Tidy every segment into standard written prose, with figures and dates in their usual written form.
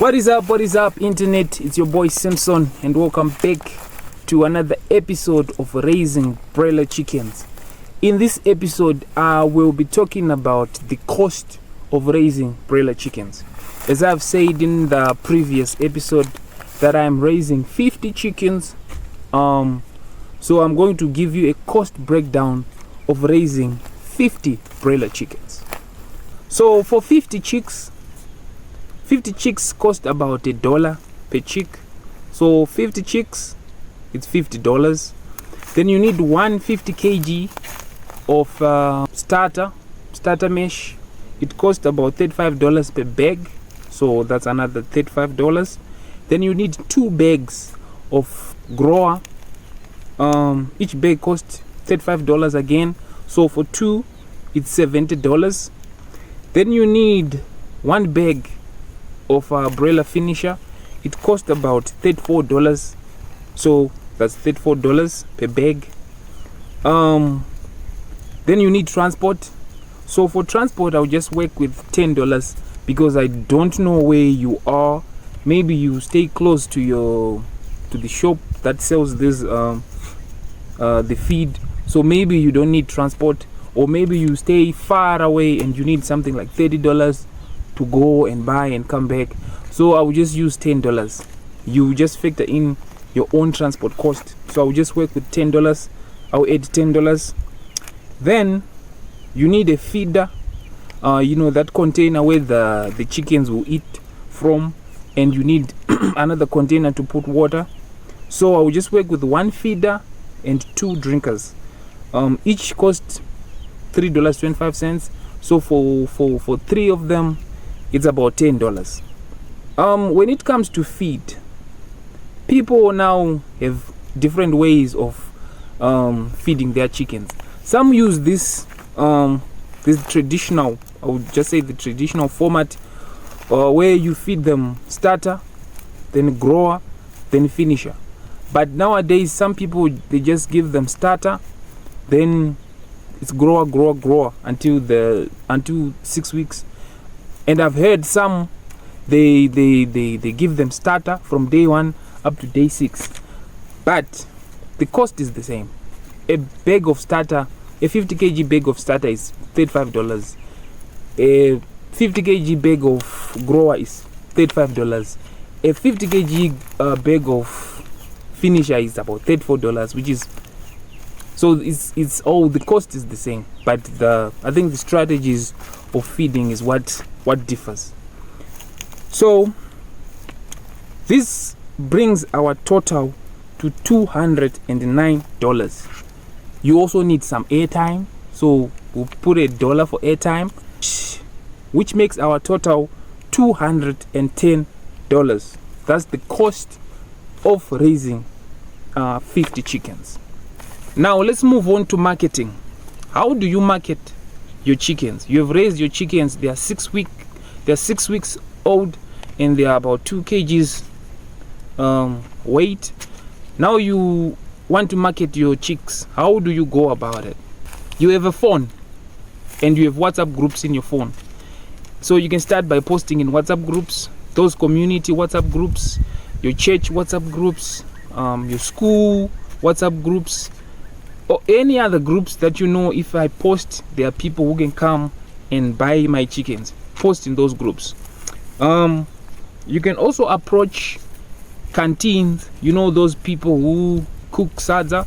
What is up internet? It's your boy Simpson and welcome back to another episode of Raising Broiler Chickens. In this episode I will be talking about the cost of raising broiler chickens. As I've said in the previous episode that I'm raising 50 chickens, so I'm going to give you a cost breakdown of raising 50 broiler chickens. So for 50 chicks cost about $1 per chick. So 50 chicks, it's $50. Then you need 150 kg of starter mesh. It costs about $35 per bag, so that's another $35. Then you need 2 bags of grower. Each bag costs $35 again, so for 2 it's $70. Then you need 1 bag of broiler finisher. It costs about $34, so that's $34 per bag. Then you need transport. So for transport I'll just work with $10 because I don't know where you are. Maybe you stay close to the shop that sells this the feed, so maybe you don't need transport, or maybe you stay far away and you need something like $30 to go and buy and come back. So I will just use $10. You just factor in your own transport cost. So I will just work with $10. I'll add $10. Then you need a feeder, that container where the chickens will eat from, and you need another container to put water. So I will just work with 1 feeder and 2 drinkers. Each cost $3.25. So for 3 of them it's about $10. When it comes to feed, people now have different ways of feeding their chickens. Some use this traditional, I would just say the traditional format, where you feed them starter, then grower, then finisher. But nowadays some people, they just give them starter, then it's grower until 6 weeks. And I've heard some they give them starter from day 1 up to day 6, but the cost is the same. A bag of starter, a 50 kg bag of starter is $35. A 50 kg bag of grower is $35. A 50 kg bag of finisher is about $34, which is, so it's all, the cost is the same, but I think the strategies of feeding is what differs. So this brings our total to $209. You also need some airtime, so we'll put $1 for airtime, which makes our total $210. That's the cost of raising 50 chickens. Now let's move on to marketing. How do you market your chickens? You have raised your chickens, they are 6 weeks old, and they are about 2 kgs weight. Now you want to market your chicks. How do you go about it? You have a phone and you have WhatsApp groups in your phone. So you can start by posting in WhatsApp groups, those community WhatsApp groups, your church WhatsApp groups, your school WhatsApp groups, or any other groups that you know, if I post, there are people who can come and buy my chickens. Post in those groups. You can also approach canteens, those people who cook sadza.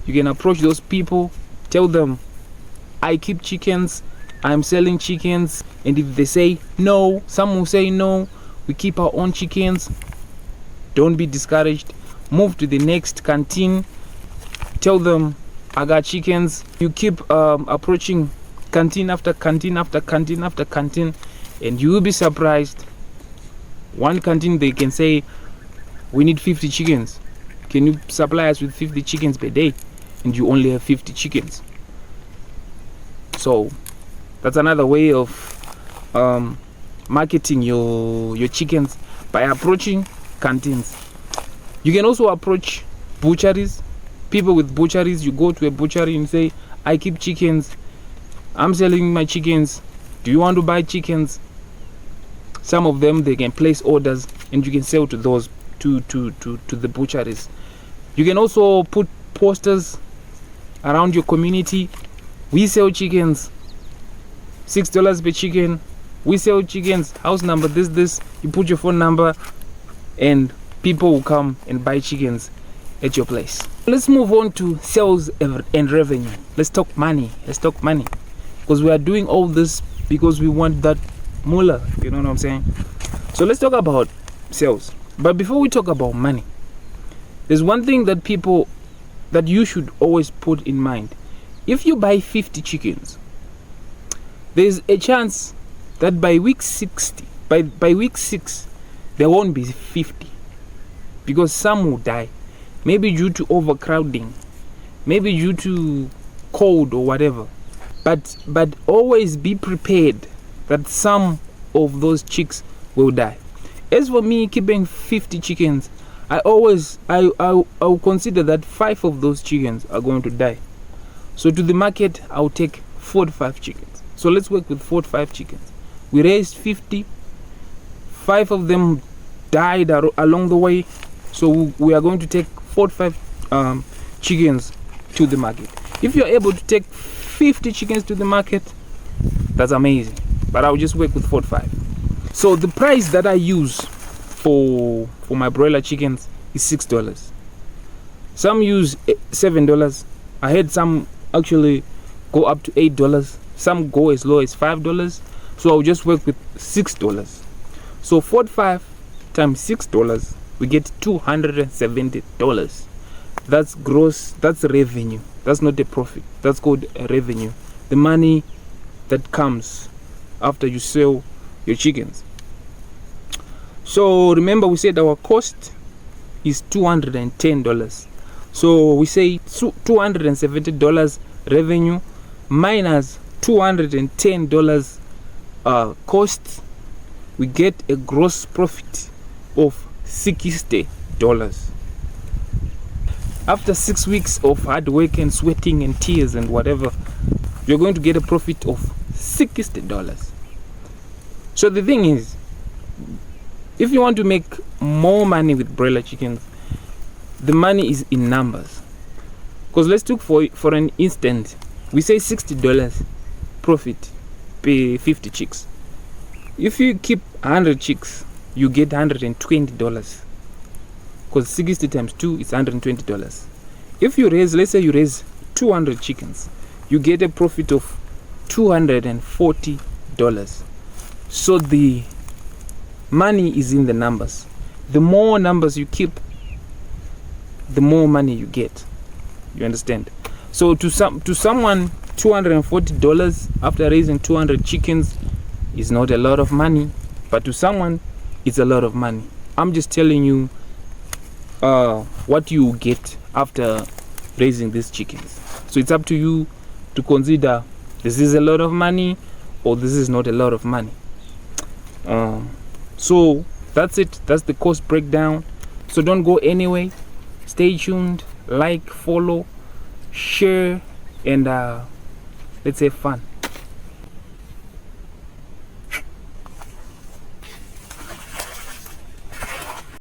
You can approach those people, tell them, I keep chickens, I'm selling chickens, and if they say no, some will say no, we keep our own chickens, don't be discouraged. Move to the next canteen, tell them, I got chickens. You keep approaching canteen after canteen after canteen after canteen, and you will be surprised. One canteen, they can say, we need 50 chickens. Can you supply us with 50 chickens per day? And you only have 50 chickens. So that's another way of marketing your chickens, by approaching canteens. You can also approach butcheries. People with butcheries, you go to a butchery and say, I keep chickens, I'm selling my chickens, do you want to buy chickens? Some of them, they can place orders and you can sell to those to the butcheries. You can also put posters around your community. We sell chickens, $6 per chicken. We sell chickens, house number this. You put your phone number and people will come and buy chickens at your place. Let's move on to sales and revenue. Let's talk money. Because we are doing all this because we want that moolah, you know what I'm saying? So let's talk about sales. But before we talk about money, there's one thing that you should always put in mind. If you buy 50 chickens, there's a chance that by week 60, by week 6, there won't be 50, because some will die, maybe due to overcrowding, maybe due to cold or whatever. But always be prepared that some of those chicks will die. As for me, keeping 50 chickens, I'll consider that 5 of those chickens are going to die. So to the market, I'll take 4 to 5 chickens. So let's work with 4 to 5 chickens. We raised 50. 5 of them died along the way. So we are going to take 4 to 5 chickens to the market. If you're able to take 50 chickens to the market, that's amazing. But I'll just work with 4 to 5. So the price that I use for my broiler chickens is $6. Some use $7. I had some actually go up to $8. Some go as low as $5. So I'll just work with $6. So 4 to 5 times $6, we get $270. That's gross. That's revenue. That's not a profit. That's called a revenue. The money that comes after you sell your chickens. So remember, we said our cost is $210. So we say $270 revenue minus $210 cost, we get a gross profit of $60. After 6 weeks of hard work and sweating and tears and whatever, you're going to get a profit of $60. So the thing is, if you want to make more money with broiler chickens, the money is in numbers. Because let's take for an instant, we say $60 profit per 50 chicks. If you keep 100 chicks, you get $120. Because 60 times 2 is $120. If you raise, let's say you raise 200 chickens, you get a profit of $240. So the money is in the numbers. The more numbers you keep, the more money you get. You understand? So to someone, $240 after raising 200 chickens is not a lot of money, but to someone it's a lot of money. I'm just telling you what you get after raising these chickens. So it's up to you to consider, this is a lot of money or this is not a lot of money. So that's it. That's the cost breakdown. So don't go anywhere. Stay tuned. Like, follow, share, and let's have fun.